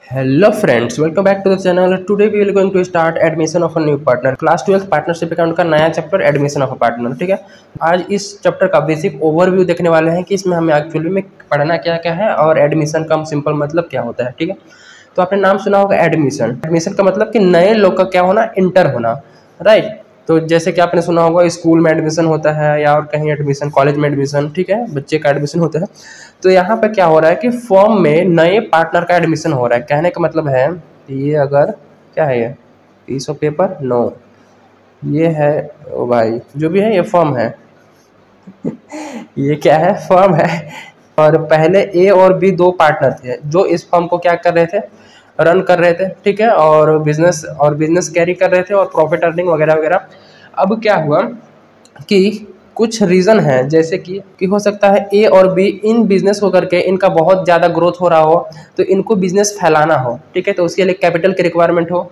Hello friends, welcome back to the channel. Today we will going to start admission of a new partner. Class 12 partnership account का नया chapter admission of a partner. ठीक है, आज इस chapter का basic overview देखने वाले हैं कि इसमें हमें एक्चुअली में पढ़ना क्या क्या है और एडमिशन का सिंपल मतलब क्या होता है। ठीक है, तो आपने नाम सुना होगा एडमिशन। एडमिशन का मतलब कि नए लोग का क्या होना, इंटर होना, राइट। तो जैसे कि आपने सुना होगा स्कूल में एडमिशन होता है या और कहीं एडमिशन, कॉलेज में एडमिशन, ठीक है, बच्चे का एडमिशन होता है। तो यहाँ पे क्या हो रहा है कि फॉर्म में नए पार्टनर का एडमिशन हो रहा है। कहने का मतलब है कि ये अगर क्या है, ये पीस ऑफ पेपर, नो, ये है ओ भाई जो भी है ये फॉर्म है ये क्या है, फॉर्म है। और पहले ए और बी दो पार्टनर थे जो इस फॉर्म को क्या कर रहे थे, रन कर रहे थे। ठीक है, और बिजनेस कैरी कर रहे थे और प्रॉफिट अर्निंग वगैरह वगैरह। अब क्या हुआ कि कुछ रीज़न है, जैसे कि हो सकता है ए और बी इन बिजनेस को करके इनका बहुत ज़्यादा ग्रोथ हो रहा हो, तो इनको बिजनेस फैलाना हो। ठीक है, तो उसके लिए कैपिटल की रिक्वायरमेंट हो।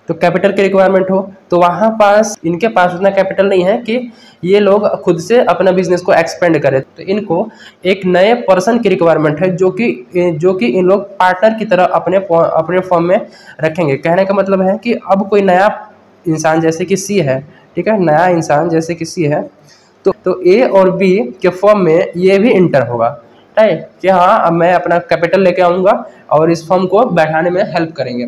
तो कैपिटल की रिक्वायरमेंट हो तो वहाँ पास इनके पास उतना कैपिटल नहीं है कि ये लोग खुद से अपना बिजनेस को एक्सपेंड करें। तो इनको एक नए पर्सन की रिक्वायरमेंट है जो कि इन लोग पार्टनर की तरह अपने फॉर्म में रखेंगे। कहने का मतलब है कि अब कोई नया इंसान जैसे कि सी है, ठीक है, नया इंसान जैसे कि सी है, तो ए और बी के फॉर्म में ये भी इंटर होगा, राइट, कि हाँ अब मैं अपना कैपिटल लेके आऊँगा और इस फॉर्म को बढ़ाने में हेल्प करेंगे।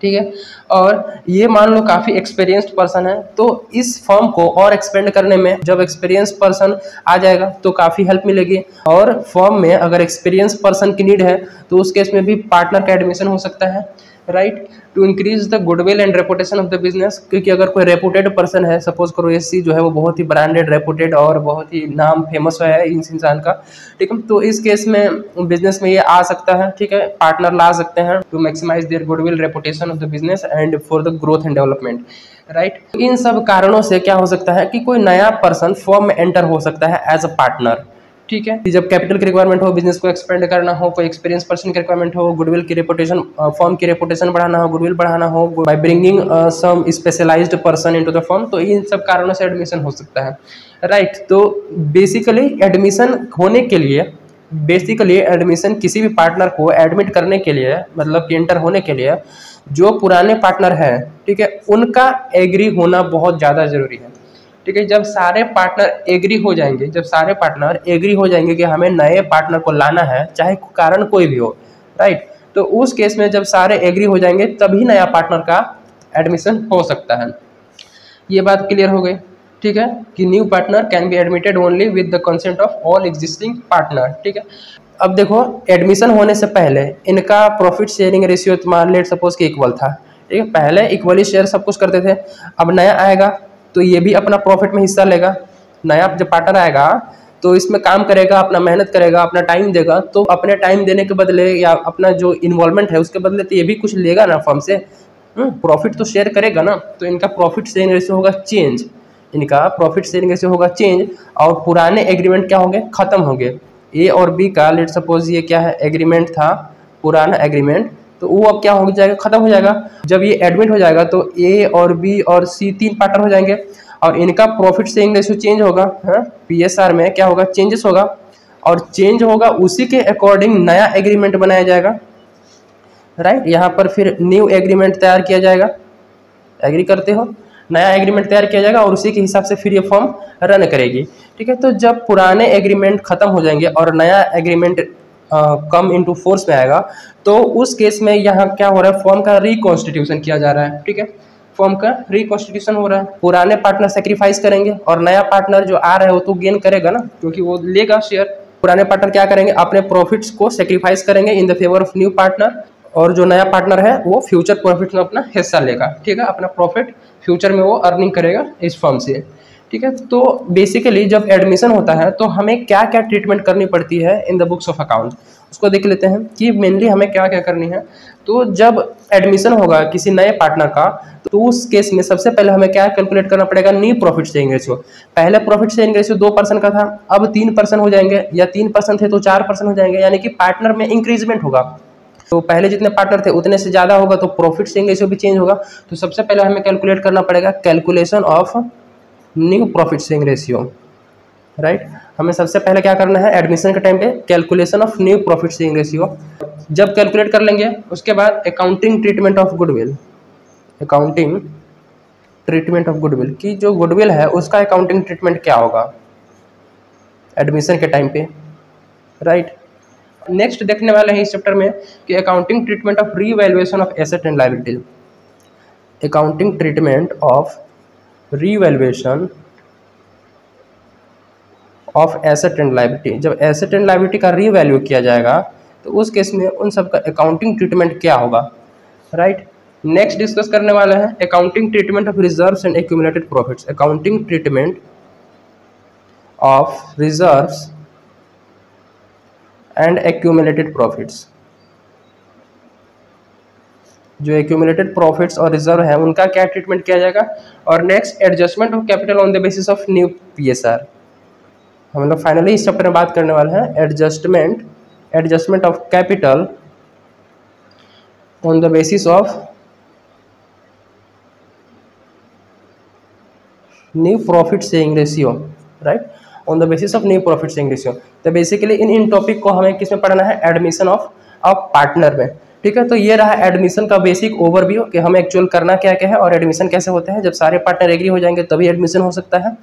ठीक है, और ये मान लो काफ़ी एक्सपीरियंस्ड पर्सन है, तो इस फॉर्म को और एक्सपेंड करने में जब एक्सपीरियंस पर्सन आ जाएगा तो काफ़ी हेल्प मिलेगी। और फॉर्म में अगर एक्सपीरियंस पर्सन की नीड है तो उस केस में भी पार्टनर का एडमिशन हो सकता है, right, to increase the goodwill and reputation of the business. क्योंकि अगर कोई रेपुटेड पर्सन है, सपोज करो ये सी जो है वो बहुत ही ब्रांडेड, रेपुटेड और बहुत ही नाम फेमस है इस इंसान का, ठीक है, तो इस केस में बिजनेस में ये आ सकता है। ठीक है, पार्टनर ला सकते हैं to maximize their goodwill reputation of the business and for the growth and development, right. इन सब कारणों से क्या हो सकता है कि कोई नया पर्सन फॉर्म में एंटर हो सकता है एज अ पार्टनर। ठीक है, जब कैपिटल की रिक्वायरमेंट हो, बिजनेस को एक्सपेंड करना हो, कोई एक्सपीरियंस पर्सन की रिक्वायरमेंट हो, गुडविल की रेपुटेशन, फर्म की रेपुटेशन बढ़ाना हो, गुडविल बढ़ाना हो by bringing some specialised person into the firm, तो इन सब कारणों से एडमिशन हो सकता है, राइट। तो बेसिकली एडमिशन किसी भी पार्टनर को एडमिट करने के लिए, मतलब कि एंटर होने के लिए जो पुराने पार्टनर हैं, ठीक है, उनका एग्री होना बहुत ज़्यादा जरूरी है। ठीक है, जब सारे पार्टनर एग्री हो जाएंगे कि हमें नए पार्टनर को लाना है, चाहे कारण कोई भी हो, राइट, तो उस केस में जब सारे एग्री हो जाएंगे तभी नया पार्टनर का एडमिशन हो सकता है। ये बात क्लियर हो गई, ठीक है, कि new partner can be admitted only with the consent of all existing partner. ठीक है, अब देखो एडमिशन होने से पहले इनका प्रॉफिट शेयरिंग रेशियो मान लेट सपोज कि इक्वल था। ठीक है, पहले इक्वली शेयर सब कुछ करते थे। अब नया आएगा तो ये भी अपना प्रॉफिट में हिस्सा लेगा। नया जब पार्टनर आएगा तो इसमें काम करेगा, अपना मेहनत करेगा, अपना टाइम देगा, तो अपने टाइम देने के बदले या अपना जो इन्वॉल्वमेंट है उसके बदले तो ये भी कुछ लेगा ना फर्म से, प्रॉफिट तो शेयर करेगा ना। तो इनका प्रॉफिट शेयरिंग रेशियो होगा चेंज, और पुराने एग्रीमेंट क्या होंगे, खत्म होंगे। ए और बी का लेट सपोज ये क्या है, एग्रीमेंट था, पुराना एग्रीमेंट, तो वो अब क्या हो जाएगा, खत्म हो जाएगा। जब ये एडमिट हो जाएगा तो ए और बी और सी तीन पार्टनर हो जाएंगे और इनका प्रॉफिट शेयरिंग रेशियो चेंज होगा। पीएसआर में क्या होगा, चेंजेस होगा, और चेंज होगा उसी के अकॉर्डिंग नया एग्रीमेंट बनाया जाएगा, राइट। यहाँ पर फिर न्यू एग्रीमेंट तैयार किया जाएगा, एग्री करते हो, नया एग्रीमेंट तैयार किया जाएगा और उसी के हिसाब से फिर ये फॉर्म रन करेगी। ठीक है, तो जब पुराने एग्रीमेंट खत्म हो जाएंगे और नया एग्रीमेंट कम इनटू फोर्स में आएगा तो उस केस में यहाँ क्या हो रहा है, फॉर्म का रिकॉन्स्टिट्यूशन किया जा रहा है। ठीक है, फॉर्म का रिकॉन्स्टिट्यूशन हो रहा है। पुराने पार्टनर सेक्रीफाइस करेंगे और नया पार्टनर जो आ रहा है वो तो गेन करेगा ना, क्योंकि वो लेगा शेयर। पुराने पार्टनर क्या करेंगे, अपने प्रॉफिट्स को सेक्रीफाइस करेंगे in the favour of new partner, और जो नया पार्टनर है वो फ्यूचर प्रॉफिट में अपना हिस्सा लेगा। ठीक है, अपना प्रॉफिट फ्यूचर में वो अर्निंग करेगा इस फर्म से। ठीक है, तो बेसिकली जब एडमिशन होता है तो हमें क्या क्या ट्रीटमेंट करनी पड़ती है in the books of account, उसको देख लेते हैं कि मेनली हमें क्या क्या करनी है। तो जब एडमिशन होगा किसी नए पार्टनर का तो उस केस में सबसे पहले हमें क्या कैलकुलेट करना पड़ेगा, न्यू प्रॉफिट शेयरिंग रेशियो। पहले प्रॉफिट शेयरिंग रेशियो 2% का था, अब 3% हो जाएंगे, या 3% थे तो 4% हो जाएंगे, यानी कि पार्टनर में इंक्रीजमेंट होगा। तो पहले जितने पार्टनर थे उतने से ज़्यादा होगा तो प्रॉफिट शेयरिंग रेशियो भी चेंज होगा। तो सबसे पहले हमें कैलकुलेट करना पड़ेगा calculation of new profit sharing ratio, right. हमें सबसे पहले क्या करना है, एडमिशन के टाइम पे calculation of new profit sharing ratio जब कैलकुलेट कर लेंगे, उसके बाद accounting treatment of goodwill, accounting treatment of goodwill की जो गुडविल है उसका अकाउंटिंग ट्रीटमेंट क्या होगा एडमिशन के टाइम पे, राइट। नेक्स्ट देखने वाले हैं इस चैप्टर में कि accounting treatment of revaluation of asset and liabilities, accounting treatment of revaluation of asset and liability. जब एसेट एंड लायबिलिटी का रीवैल्यू किया जाएगा तो उस केस में उन सब का अकाउंटिंग ट्रीटमेंट क्या होगा, राइट। नेक्स्ट डिस्कस करने वाला है accounting treatment of reserves and accumulated profits, accounting treatment of reserves and accumulated profits. जो एक्यूमुलेटेड प्रॉफिट्स और रिजर्व है उनका क्या ट्रीटमेंट किया जाएगा। और next adjustment of capital on the basis of new PSR. हम लोग फाइनली इस चैप्टर में बात करने वाले हैं adjustment of capital on the basis of new profit sharing ratio, right, on the basis of new profit sharing ratio. तो basically इन topic को हमें किस में पढ़ना है, एडमिशन ऑफ पार्टनर में, ठीक है। तो ये रहा एडमिशन का बेसिक ओवरव्यू कि हमें एक्चुअल करना क्या क्या है और एडमिशन कैसे होता है। जब सारे पार्टनर एग्री हो जाएंगे तभी एडमिशन हो सकता है,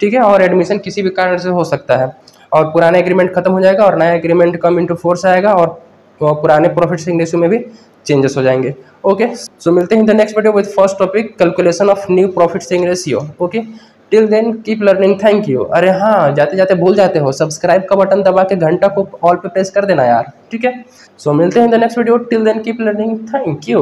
ठीक है। और एडमिशन किसी भी कारण से हो सकता है और पुराना एग्रीमेंट खत्म हो जाएगा और नया एग्रीमेंट कम इनटू फोर्स आएगा और पुराने प्रॉफिट शेयरिंग रेशियो में भी चेंजेस हो जाएंगे। ओके, सो मिलते हैं in the next video with first topic calculation of new profit sharing ratio. Okay, till then keep learning, thank you. अरे हाँ, जाते जाते भूल जाते हो, सब्सक्राइब का बटन दबा के घंटा को ऑल पे प्रेस कर देना यार, ठीक है। सो मिलते हैं in the next video, till then keep learning, thank you.